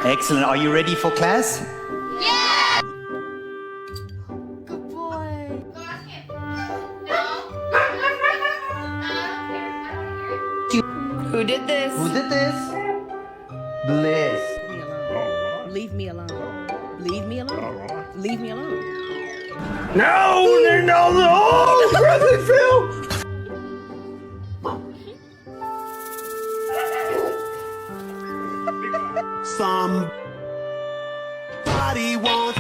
Excellent. Are you ready for class? Good boy. Go ask him. No. Who did this? Who did this? Bliss. Leave me alone. Leave me alone. Leave me alone. No! Oh, Present Phil! Somebody wants